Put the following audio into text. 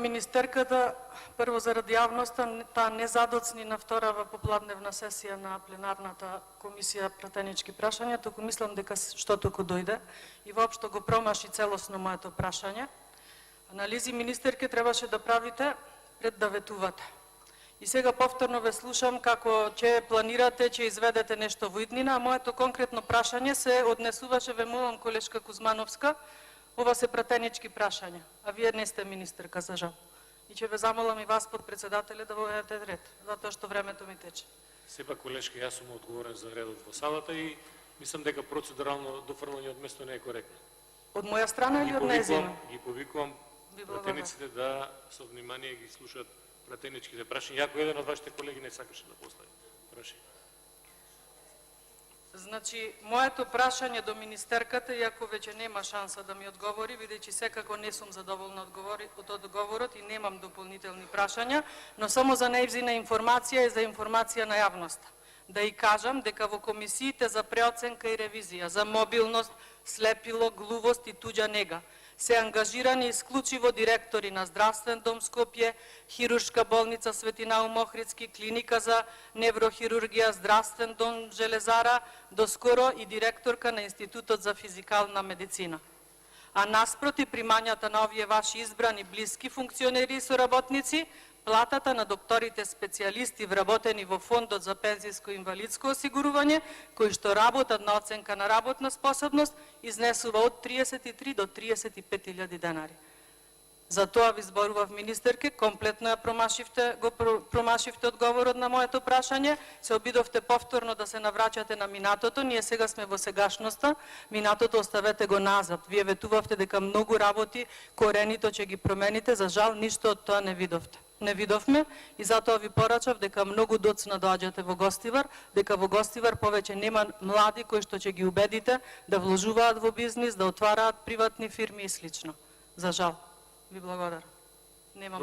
министерката, прво заради јавноста, таа не задоцни на вторава попладневна сесија на пленарната комисија пратенички прашања, туку мислам дека што туку дојде и воопшто го промаши целосно моето прашање. Анализи министерке требаше да правите пред да ветувате. И сега повторно ве слушам како ќе планирате, ќе изведете нешто во иднина, а моето конкретно прашање се однесуваше, ве молам колешка Кузмановска, ова се пратенички прашања, а вие не сте министерка, за жал. И ќе ве замолам и вас, подпредседателе, да воведете ред, затоа што времето ми тече. Сепак, колешка, јас сум одговорен за редот во салата и мислам дека процедурално дофрлање од место не е коректно. Од моја страна или од нејзина? Ги повикувам пратениците да со внимание ги слушаат пратеничките прашања. Јако еден од вашите колеги не сакаше да постави прашање. Значи, моето прашање до министерката, иако веќе нема шанса да ми одговори, бидејќи секако не сум задоволна од одговорот и немам дополнителни прашања, но само за нејзина информација и за информација на јавноста. Да и кажам дека во комисиите за преоценка и ревизија, за мобилност, слепило, глувост и туѓа нега, се ангажирани исклучиво директори на Здравствен дом Скопје, Хируршка болница Свети Наум Охридски, Клиника за неврохирургија, Здравствен дом Железара, доскоро и директорка на Институтот за физикална медицина. А наспроти примањата на овие ваши избрани блиски функционери и соработници, платата на докторите специјалисти вработени во Фондот за пензиско и инвалидско осигурување, кои што работат на оценка на работна способност, изнесува од 33 до 35.000 денари. За тоа ви зборував, министерке, комплетно го промашивте одговорот на моето прашање, се обидовте повторно да се навраќате на минатото, ние сега сме во сегашноста, минатото оставете го назад. Вие ветувавте дека многу работи коренито ќе ги промените, за жал ништо од тоа не видовте. Не видовме и затоа ви порачав дека многу доцна доаѓате во Гостивар, дека во Гостивар повеќе нема млади кои што ќе ги убедите да вложуваат во бизнис, да отвараат приватни фирми и слично. За жал. Ви благодарам. Немам